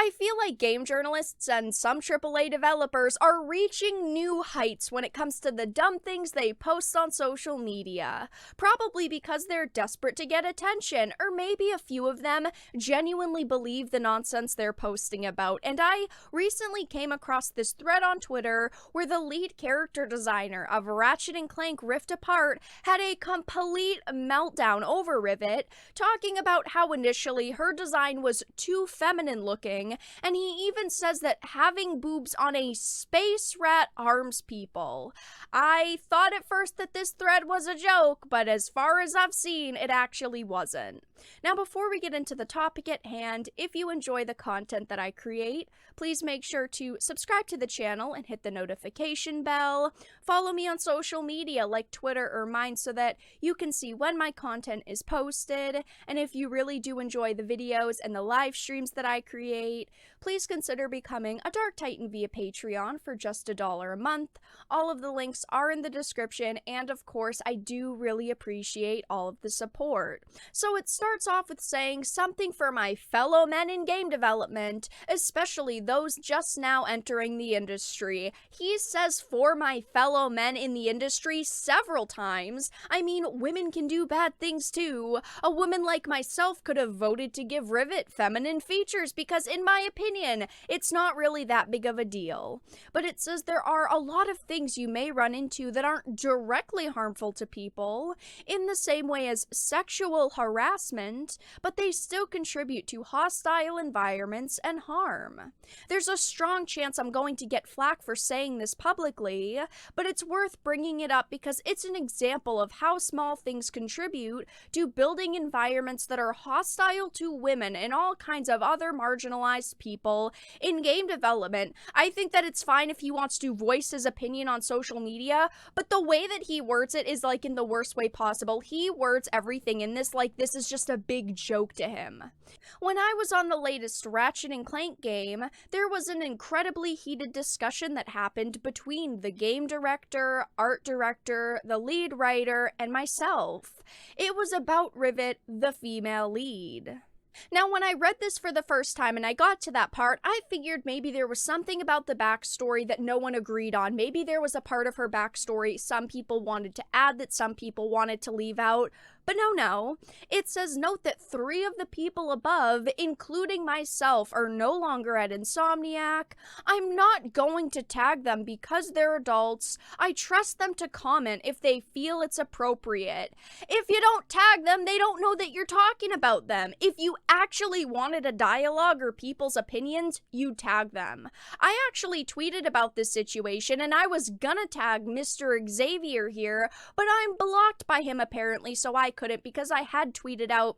I feel like game journalists and some AAA developers are reaching new heights when it comes to the dumb things they post on social media. Probably because they're desperate to get attention, or maybe a few of them genuinely believe the nonsense they're posting about. And I recently came across this thread on Twitter where the lead character designer of Ratchet and Clank Rift Apart had a complete meltdown over Rivet, talking about how initially her design was too feminine looking, and he even says that having boobs on a space rat harms people. I thought at first that this thread was a joke, but as far as I've seen, it actually wasn't. Now, before we get into the topic at hand, if you enjoy the content that I create, please make sure to subscribe to the channel and hit the notification bell. Follow me on social media like Twitter or mine so that you can see when my content is posted. And if you really do enjoy the videos and the live streams that I create, please consider becoming a Dark Titan via Patreon for just $1 a month. All of the links are in the description, and of course, I do really appreciate all of the support. So it starts off with saying something for my fellow men in game development, especially those just now entering the industry. He says for my fellow men in the industry several times. I mean, women can do bad things too. A woman like myself could have voted to give Rivet feminine features because, in my opinion, it's not really that big of a deal. But it says there are a lot of things you may run into that aren't directly harmful to people, in the same way as sexual harassment, but they still contribute to hostile environments and harm. There's a strong chance I'm going to get flack for saying this publicly, but it's worth bringing it up because it's an example of how small things contribute to building environments that are hostile to women and all kinds of other marginalized people in game development. I think that it's fine if he wants to voice his opinion on social media, but the way that he words it is like in the worst way possible. He words everything in this like this is just a big joke to him. When I was on the latest Ratchet and Clank game, there was an incredibly heated discussion that happened between the game director, art director, the lead writer, and myself. It was about Rivet, the female lead. Now, when I read this for the first time and I got to that part, I figured maybe there was something about the backstory that no one agreed on. Maybe there was a part of her backstory some people wanted to add that some people wanted to leave out. But no. It says, note that 3 of the people above, including myself, are no longer at Insomniac. I'm not going to tag them because they're adults. I trust them to comment if they feel it's appropriate. If you don't tag them, they don't know that you're talking about them. If you actually wanted a dialogue or people's opinions, you tag them. I actually tweeted about this situation, and I was gonna tag Mr. Xavier here, but I'm blocked by him apparently, so I couldn't because I had tweeted out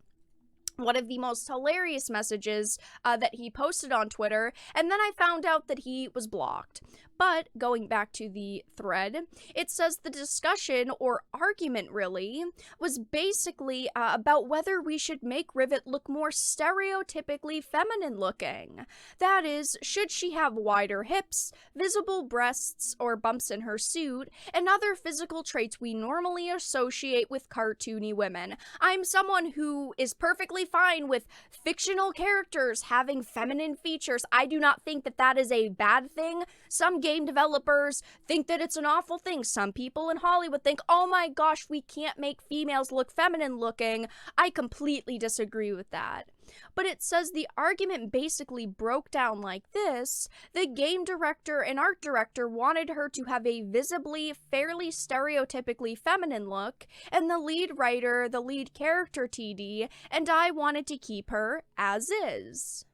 one of the most hilarious messages that he posted on Twitter, and then I found out that he was blocked. But going back to the thread, it says the discussion, or argument really, was basically about whether we should make Rivet look more stereotypically feminine looking. That is, should she have wider hips, visible breasts or bumps in her suit, and other physical traits we normally associate with cartoony women. I'm someone who is perfectly fine with fictional characters having feminine features. I do not think that that is a bad thing. Some game developers think that it's an awful thing. Some people in Hollywood think, oh my gosh, we can't make females look feminine looking. I completely disagree with that. But it says the argument basically broke down like this. The game director and art director wanted her to have a visibly, fairly stereotypically feminine look, and the lead writer, the lead character TD, and I wanted to keep her as is.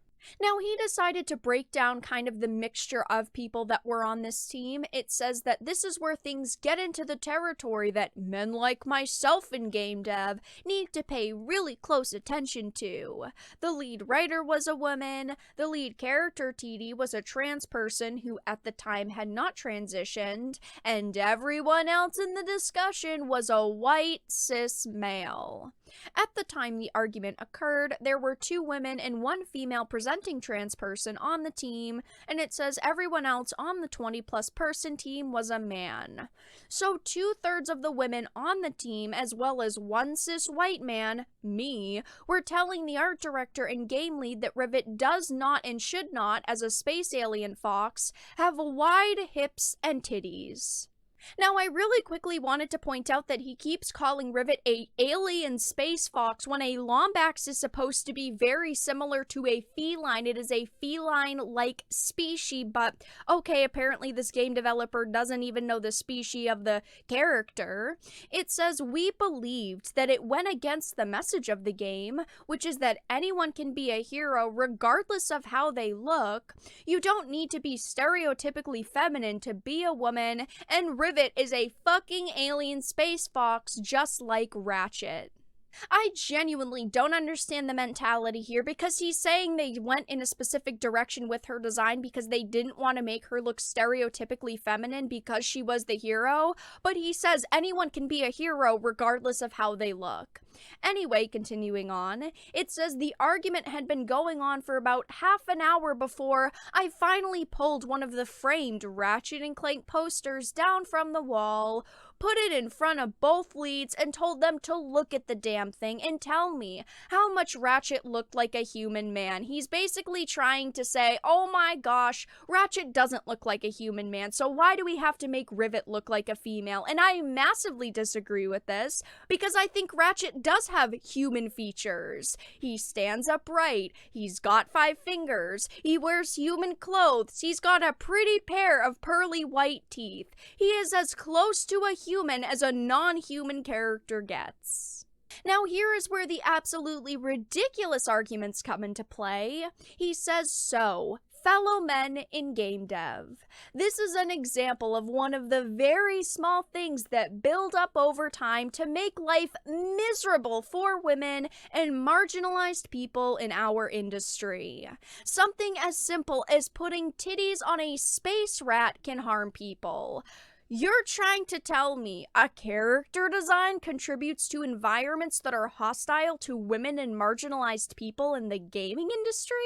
Now, he decided to break down kind of the mixture of people that were on this team. It says that this is where things get into the territory that men like myself in game dev need to pay really close attention to. The lead writer was a woman, the lead character TD was a trans person who at the time had not transitioned, and everyone else in the discussion was a white cis male. At the time the argument occurred, there were 2 women and 1 female presenting trans person on the team, and it says everyone else on the 20-plus person team was a man. So 2/3 of the women on the team, as well as 1 cis white man, me, were telling the art director and game lead that Rivet does not and should not, as a space alien fox, have wide hips and titties. Now, I really quickly wanted to point out that he keeps calling Rivet a alien space fox when a lombax is supposed to be very similar to a feline. It is a feline-like species, but okay, apparently this game developer doesn't even know the species of the character. It says, we believed that it went against the message of the game, which is that anyone can be a hero regardless of how they look. You don't need to be stereotypically feminine to be a woman, and Rivet is a fucking alien space fox just like Ratchet. I genuinely don't understand the mentality here, because he's saying they went in a specific direction with her design because they didn't want to make her look stereotypically feminine because she was the hero, but he says anyone can be a hero regardless of how they look. Anyway, continuing on, it says the argument had been going on for about half an hour before I finally pulled one of the framed Ratchet and Clank posters down from the wall, put it in front of both leads, and told them to look at the damn thing and tell me how much Ratchet looked like a human man. He's basically trying to say, oh my gosh, Ratchet doesn't look like a human man, so why do we have to make Rivet look like a female? And I massively disagree with this, because I think Ratchet does have human features. He stands upright, he's got 5 fingers, he wears human clothes, he's got a pretty pair of pearly white teeth. He is as close to a human as a non-human character gets. Now here is where the absolutely ridiculous arguments come into play. He says, so, fellow men in game dev, this is an example of one of the very small things that build up over time to make life miserable for women and marginalized people in our industry. Something as simple as putting titties on a space rat can harm people. You're trying to tell me a character design contributes to environments that are hostile to women and marginalized people in the gaming industry?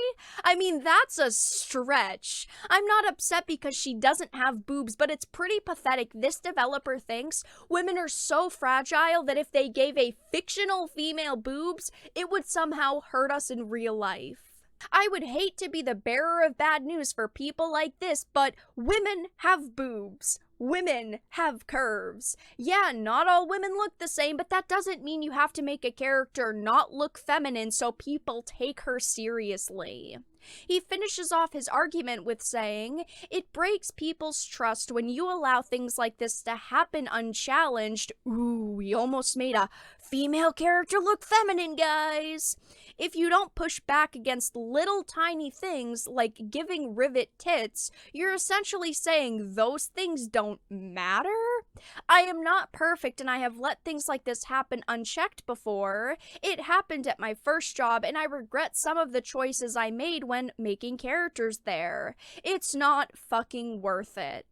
I mean, that's a stretch. I'm not upset because she doesn't have boobs, but it's pretty pathetic. This developer thinks women are so fragile that if they gave a fictional female boobs, it would somehow hurt us in real life. I would hate to be the bearer of bad news for people like this, but women have boobs. Women have curves. Yeah, not all women look the same, but that doesn't mean you have to make a character not look feminine so people take her seriously. He finishes off his argument with saying, it breaks people's trust when you allow things like this to happen unchallenged. Ooh, we almost made a female character look feminine, guys. If you don't push back against little tiny things like giving Rivet tits, you're essentially saying those things don't matter? I am not perfect and I have let things like this happen unchecked before. It happened at my first job and I regret some of the choices I made when making characters there. It's not fucking worth it.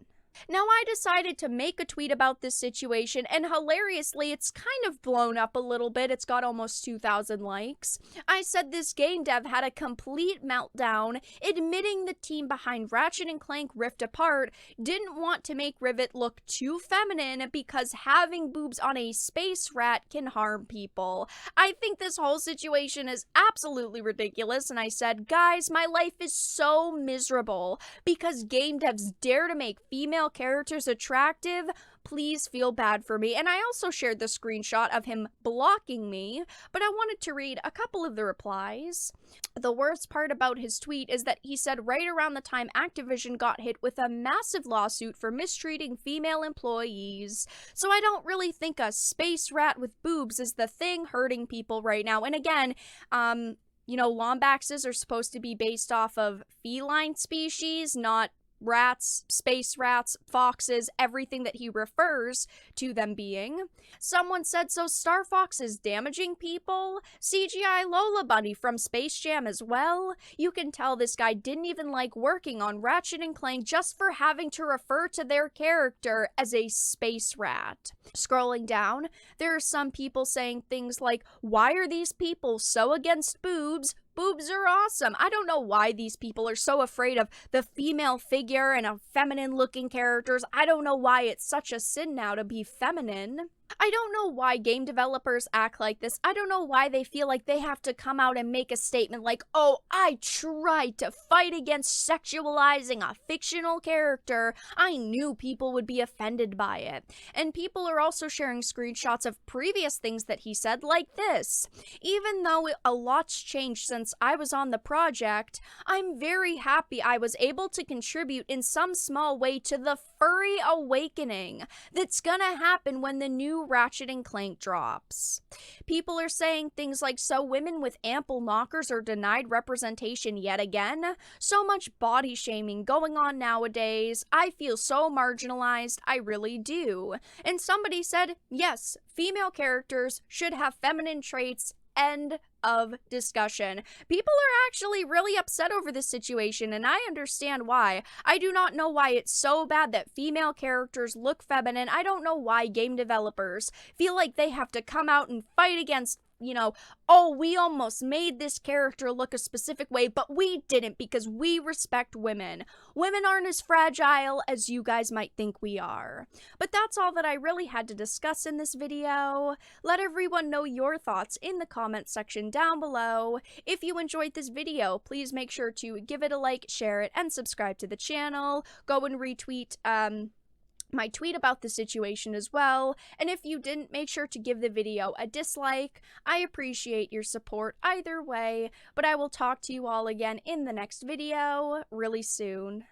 Now, I decided to make a tweet about this situation, and hilariously, it's kind of blown up a little bit. It's got almost 2,000 likes. I said this game dev had a complete meltdown, admitting the team behind Ratchet and Clank Rift Apart didn't want to make Rivet look too feminine because having boobs on a space rat can harm people. I think this whole situation is absolutely ridiculous, and I said, guys, my life is so miserable because game devs dare to make female characters attractive. Please feel bad for me. And I also shared the screenshot of him blocking me, but I wanted to read a couple of the replies. The worst part about his tweet is that he said right around the time Activision got hit with a massive lawsuit for mistreating female employees. So I don't really think a space rat with boobs is the thing hurting people right now. And again, you know, lombaxes are supposed to be based off of feline species, not rats, space rats, foxes, everything that he refers to them being. Someone said, so Star Fox is damaging people? CGI Lola Bunny from Space Jam as well? You can tell this guy didn't even like working on Ratchet and Clank just for having to refer to their character as a space rat. Scrolling down, there are some people saying things like, why are these people so against boobs? Boobs are awesome. I don't know why these people are so afraid of the female figure and of feminine looking characters. I don't know why it's such a sin now to be feminine. I don't know why game developers act like this. I don't know why they feel like they have to come out and make a statement like, oh, I tried to fight against sexualizing a fictional character. I knew people would be offended by it. And people are also sharing screenshots of previous things that he said, like this. Even though a lot's changed since I was on the project, I'm very happy I was able to contribute in some small way to the furry awakening that's gonna happen when the new Ratchet and Clank drops. People are saying things like, so women with ample knockers are denied representation yet again? So much body shaming going on nowadays. I feel so marginalized, I really do. And somebody said, yes, female characters should have feminine traits. End of discussion. People are actually really upset over this situation, and I understand why. I do not know why it's so bad that female characters look feminine. I don't know why game developers feel like they have to come out and fight against, oh, we almost made this character look a specific way, but we didn't because we respect women. Women aren't as fragile as you guys might think we are. But that's all that I really had to discuss in this video. Let everyone know your thoughts in the comment section down below. If you enjoyed this video, please make sure to give it a like, share it, and subscribe to the channel. Go and retweet, my tweet about the situation as well, and if you didn't, make sure to give the video a dislike. I appreciate your support either way, but I will talk to you all again in the next video really soon.